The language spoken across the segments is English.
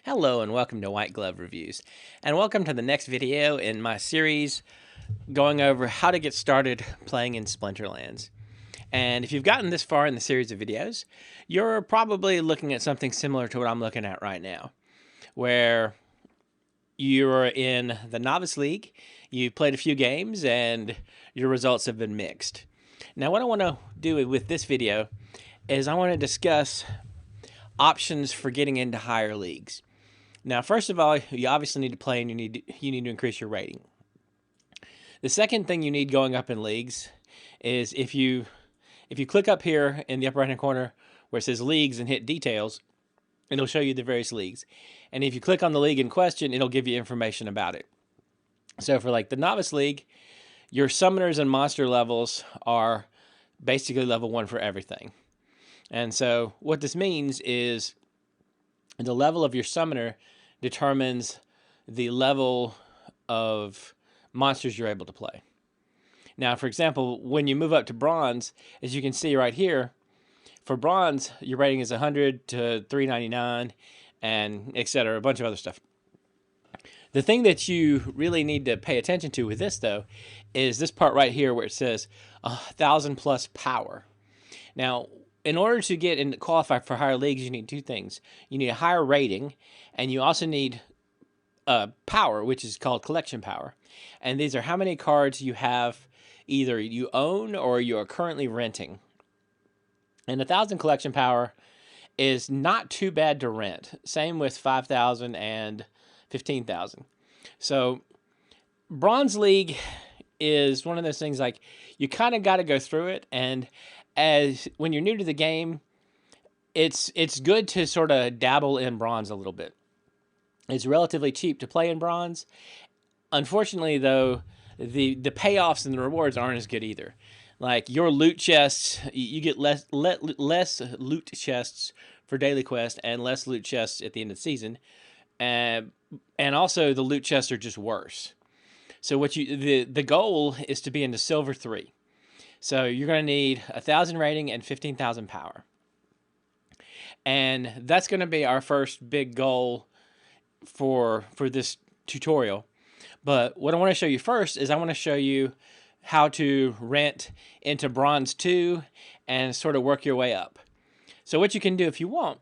Hello and welcome to White Glove Reviews, and welcome to the next video in my series going over how to get started playing in Splinterlands. And if you've gotten this far in the series of videos, you're probably looking at something similar to what I'm looking at right now, where you're in the Novice League, you played a few games, and your results have been mixed. Now what I want to do with this video is I want to discuss options for getting into higher leagues. Now, first of all, you obviously need to play and you need to increase your rating. The second thing you need going up in leagues is if you click up here in the upper right hand corner where it says leagues and hit details, it'll show you the various leagues. And if you click on the league in question, it'll give you information about it. So for like the Novice League, your summoners and monster levels are basically level 1 for everything. And so what this means is the level of your summoner determines the level of monsters you're able to play. Now, for example, when you move up to bronze, as you can see right here, for bronze, your rating is 100 to 399 and etc., a bunch of other stuff. The thing that you really need to pay attention to with this, though, is this part right here where it says 1,000 plus power. Now, in order to get and qualify for higher leagues, you need two things. You need a higher rating, and you also need power, which is called collection power. And these are how many cards you have either you own or you are currently renting. And 1,000 collection power is not too bad to rent. Same with 5,000 and 15,000. So Bronze League is one of those things like you kind of got to go through it, and as when you're new to the game, it's good to sort of dabble in bronze a little bit. It's relatively cheap to play in bronze. Unfortunately, though, the payoffs and the rewards aren't as good either. Like your loot chests, you get less loot chests for daily quest and less loot chests at the end of the season, and also the loot chests are just worse. So what the goal is to be into silver 3. So you're going to need 1,000 rating and 15,000 power. And that's going to be our first big goal for this tutorial. But what I want to show you first is I want to show you how to rent into bronze 2 and sort of work your way up. So what you can do if you want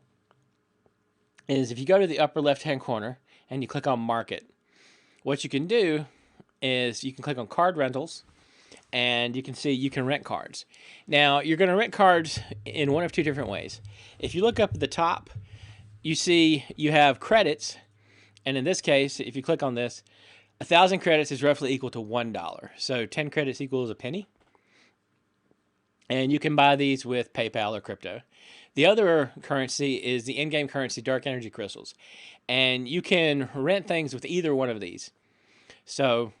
is if you go to the upper left hand corner and you click on market, what you can do is you can click on card rentals, and you can see you can rent cards. Now, you're going to rent cards in one of two different ways. If you look up at the top, you see you have credits, and in this case, if you click on this, 1,000 credits is roughly equal to $1. So 10 credits equals a penny. And you can buy these with PayPal or crypto. The other currency is the in-game currency, Dark Energy Crystals. And you can rent things with either one of these. So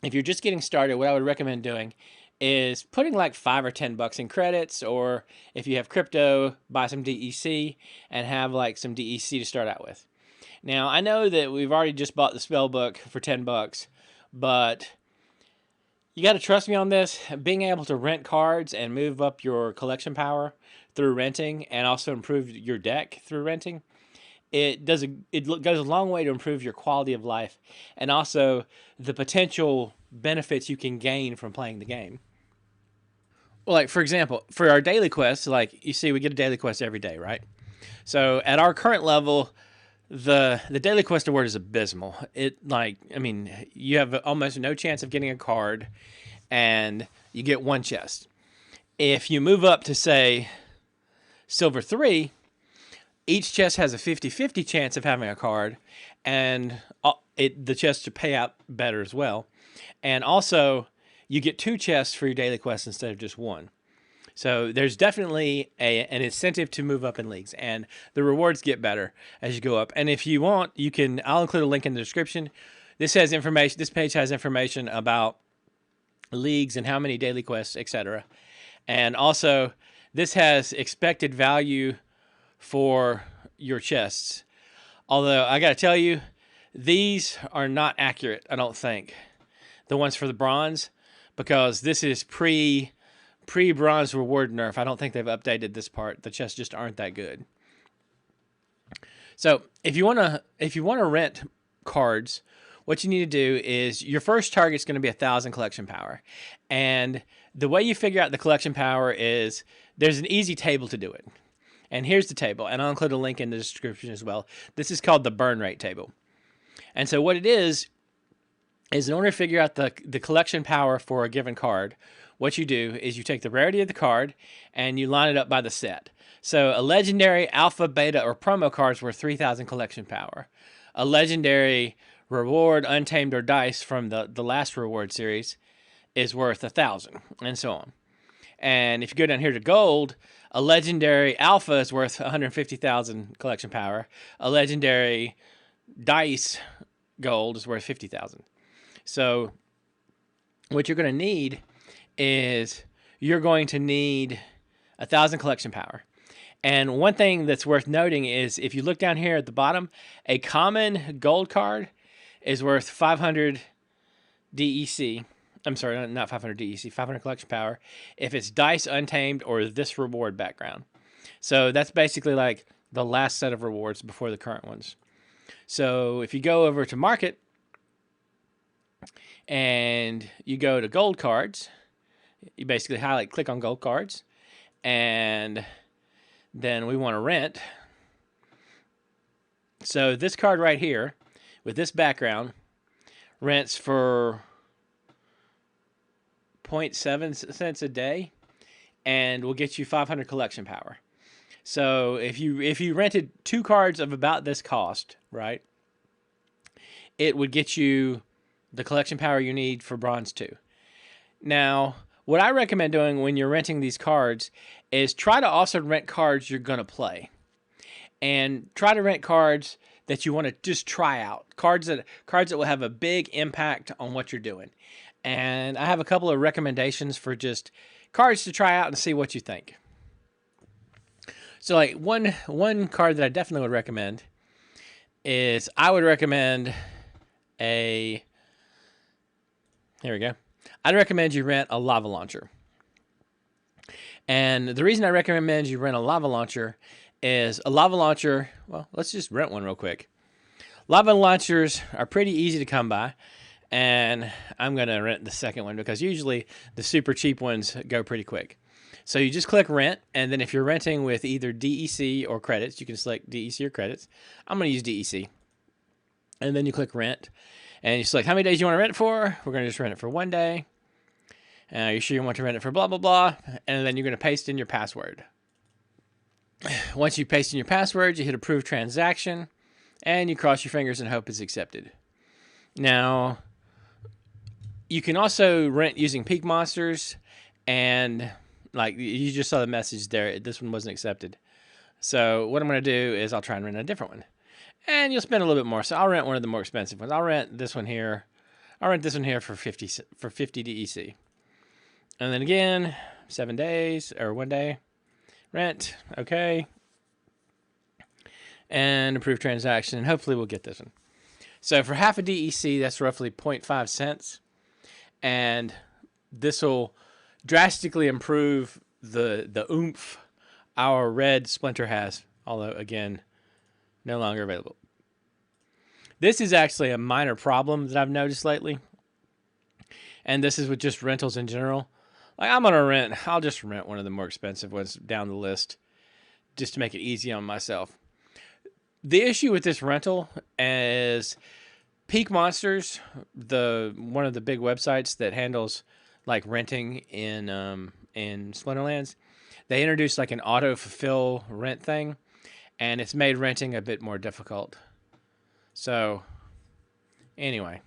if you're just getting started, what I would recommend doing is putting like $5 or $10 in credits, or if you have crypto, buy some DEC and have like some DEC to start out with. Now, I know that we've already just bought the spell book for $10, but you got to trust me on this. Being able to rent cards and move up your collection power through renting and also improve your deck through renting, it goes a long way to improve your quality of life and also the potential benefits you can gain from playing the game. Well, like for example, for our daily quests, like you see, we get a daily quest every day, right? So at our current level, the daily quest award is abysmal. You have almost no chance of getting a card, and you get one chest. If you move up to say silver 3, each chest has a 50-50 chance of having a card, and the chests pay out better as well. And also, you get 2 chests for your daily quest instead of just 1. So there's definitely an incentive to move up in leagues, and the rewards get better as you go up. And if you want, I'll include a link in the description. This page has information about leagues and how many daily quests, etc. And also, this has expected value for your chests. Although I got to tell you, these are not accurate, I don't think. The ones for the bronze, because this is pre-bronze reward nerf. I don't think they've updated this part. The chests just aren't that good. So if you wanna rent cards, what you need to do is your first target is going to be 1,000 collection power, and the way you figure out the collection power is there's an easy table to do it. And here's the table, and I'll include a link in the description as well. This is called the burn rate table. And so what it is in order to figure out the collection power for a given card, what you do is you take the rarity of the card and you line it up by the set. So a legendary, alpha, beta, or promo card is worth 3,000 collection power. A legendary reward, untamed, or dice from the last reward series is worth 1,000, and so on. And if you go down here to gold, a legendary alpha is worth 150,000 collection power. A legendary dice gold is worth 50,000. So what you're going to need is you're going to need 1,000 collection power. And one thing that's worth noting is if you look down here at the bottom, a common gold card is worth 500 DEC. I'm sorry, not 500 DEC, 500 collection power if it's dice, untamed, or this reward background. So that's basically like the last set of rewards before the current ones. So if you go over to market and you go to gold cards, you basically click on gold cards, and then we want to rent. So this card right here with this background rents for 0.7 cents a day and will get you 500 collection power. So if you rented 2 cards of about this cost, right, it would get you the collection power you need for bronze 2. Now, what I recommend doing when you're renting these cards is try to also rent cards you're going to play. And try to rent cards that you want to just try out. Cards that will have a big impact on what you're doing. And I have a couple of recommendations for just cards to try out and see what you think. So like one card that I definitely would recommend is I'd recommend you rent a lava launcher. And the reason I recommend you rent a lava launcher is a lava launcher, well, let's just rent one real quick. Lava launchers are pretty easy to come by, and I'm going to rent the second one because usually the super cheap ones go pretty quick. So you just click rent, and then if you're renting with either DEC or credits, you can select DEC or credits. I'm going to use DEC. And then you click rent, and you select how many days you want to rent it for. We're going to just rent it for 1 day. You're sure you want to rent it for blah, blah, blah. And then you're going to paste in your password. Once you paste in your password, you hit approve transaction, and you cross your fingers and hope it's accepted. Now, you can also rent using Peak Monsters, and like you just saw the message there, this one wasn't accepted. So what I'm going to do is I'll try and rent a different one. And you'll spend a little bit more, so I'll rent one of the more expensive ones. I'll rent this one here. I'll rent this one here for 50 DEC. And then again, 7 days, or 1 day. Rent, okay. And approve transaction, and hopefully we'll get this one. So for half a DEC, that's roughly 0.5 cents. And this will drastically improve the oomph our red Splinter has, although again, no longer available. This is actually a minor problem that I've noticed lately. And this is with just rentals in general. Like I'll just rent one of the more expensive ones down the list just to make it easy on myself. The issue with this rental is Peak Monsters, one of the big websites that handles like renting in Splinterlands, they introduced like an auto-fulfill rent thing, and it's made renting a bit more difficult. So, anyway,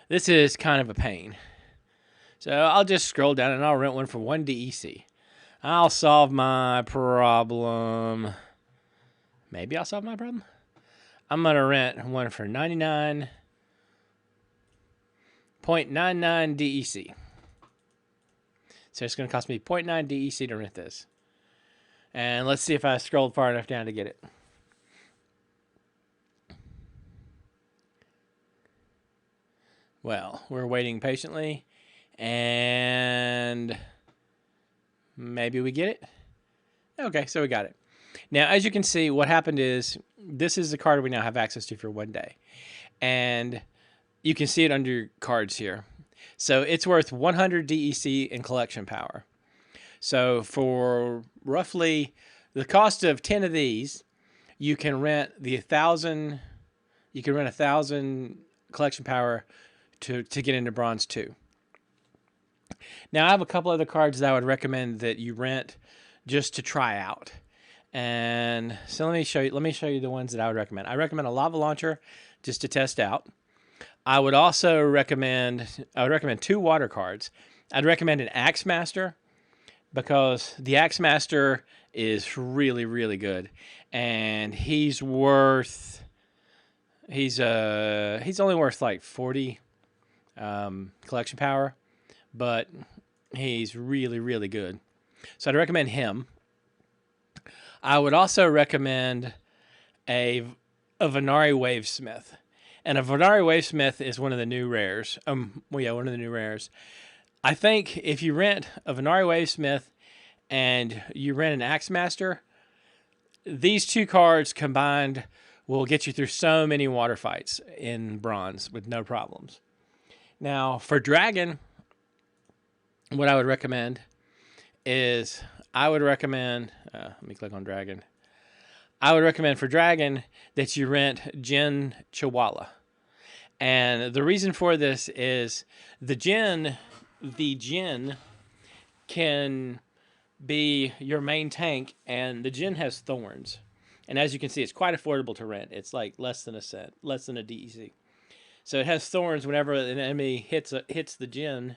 this is kind of a pain. So I'll just scroll down and I'll rent one for 1 DEC. I'll solve my problem. Maybe I'll solve my problem. I'm going to rent one for 99.99 DEC. So it's going to cost me 0.9 DEC to rent this. And let's see if I scrolled far enough down to get it. Well, we're waiting patiently. And maybe we get it. Okay, so we got it. Now, as you can see, what happened is this is the card we now have access to for 1 day. And you can see it under your cards here. So it's worth 100 DEC in collection power. So for roughly the cost of 10 of these, you can rent the 1,000. You can rent 1,000 collection power to get into Bronze 2. Now I have a couple other cards that I would recommend that you rent just to try out. And so let me show you the ones that I would recommend. I recommend a lava launcher just to test out. I would also recommend 2 water cards. I'd recommend an Axe Master because the Axe Master is really, really good. And he's only worth like 40 collection power, but he's really, really good. So I'd recommend him. I would also recommend a Venari Wavesmith. And a Venari Wavesmith is one of the new rares. One of the new rares. I think if you rent a Venari Wavesmith and you rent an Axe Master, these 2 cards combined will get you through so many water fights in Bronze with no problems. Now, for Dragon, what I would recommend is let me click on Dragon. I would recommend for Dragon that you rent Jin Chihuahua. And the reason for this is the Jin can be your main tank, and the Jin has thorns. And as you can see, it's quite affordable to rent. It's like less than a cent, less than a DEC. So it has thorns. Whenever an enemy hits the Jin,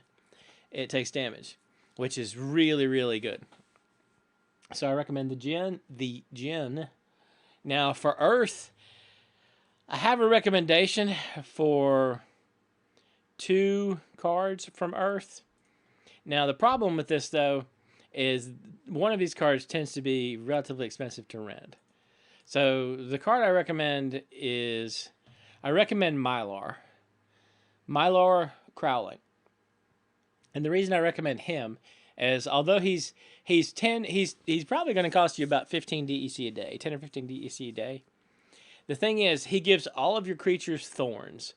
it takes damage, which is really, really good. So I recommend the Jin. Now for Earth, I have a recommendation for 2 cards from Earth. Now the problem with this though is one of these cards tends to be relatively expensive to rent. So the card I recommend is Mylar. Mylar Crowling. And the reason I recommend him is although he's probably going to cost you about 15 DEC a day, 10 or 15 DEC a day. The thing is, he gives all of your creatures thorns,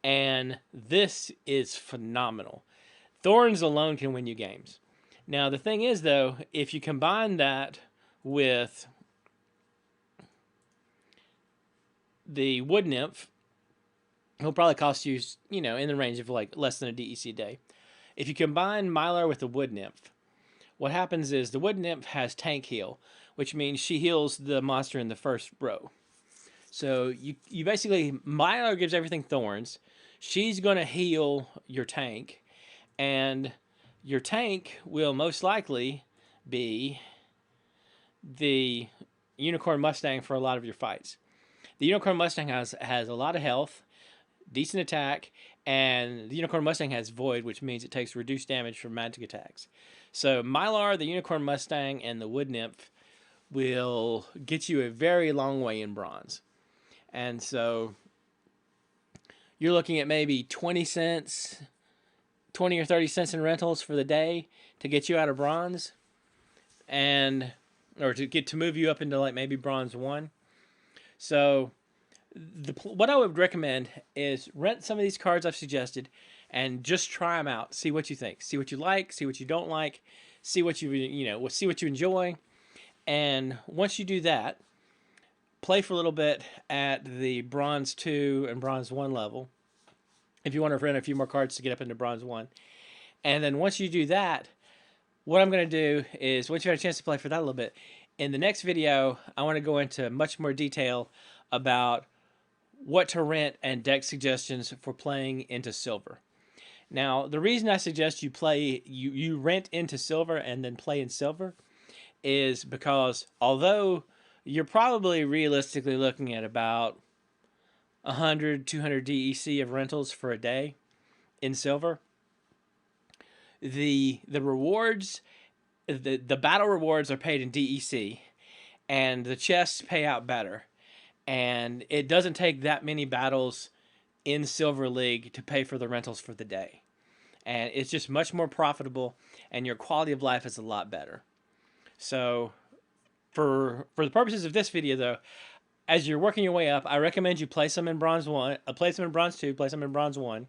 and this is phenomenal. Thorns alone can win you games. Now, the thing is, though, if you combine that with the Wood Nymph, it'll probably cost you, in the range of like less than a DEC a day. If you combine Mylar with the Wood Nymph, what happens is the Wood Nymph has tank heal, which means she heals the monster in the first row. So you basically, Mylar gives everything thorns. She's going to heal your tank, and your tank will most likely be the Unicorn Mustang for a lot of your fights. The Unicorn Mustang has a lot of health, decent attack, and the Unicorn Mustang has Void, which means it takes reduced damage from magic attacks. So Mylar, the Unicorn Mustang, and the Wood Nymph will get you a very long way in Bronze. And so you're looking at maybe 20 cents, 20 or 30 cents in rentals for the day to get you out of Bronze, or to move you up into like maybe Bronze 1. So what I would recommend is rent some of these cards I've suggested and just try them out. See what you think. See what you like. See what you don't like. See what see what you enjoy. And once you do that, play for a little bit at the Bronze 2 and Bronze 1 level if you want to rent a few more cards to get up into Bronze 1. And then once you do that, what I'm going to do is, once you have a chance to play for that a little bit, in the next video, I want to go into much more detail about what to rent and deck suggestions for playing into Silver. Now, the reason I suggest you rent into Silver and then play in Silver is because although you're probably realistically looking at about 100, 200 DEC of rentals for a day in Silver, the rewards, the battle rewards are paid in DEC, and the chests pay out better. And it doesn't take that many battles in Silver League to pay for the rentals for the day. And it's just much more profitable, and your quality of life is a lot better. So For the purposes of this video, though, as you're working your way up, I recommend you play some in Bronze 1, play some in Bronze 2, play some in Bronze 1,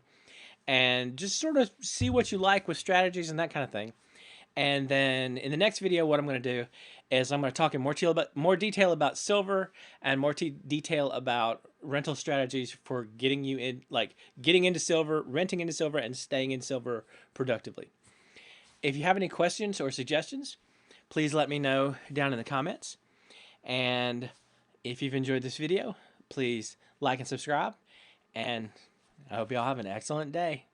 and just sort of see what you like with strategies and that kind of thing. And then in the next video, what I'm going to do is I'm going to talk in more detail about silver and more detail about rental strategies for getting you in, like getting into silver, renting into silver, and staying in silver productively. If you have any questions or suggestions, please let me know down in the comments. And if you've enjoyed this video, please like and subscribe. And I hope y'all have an excellent day.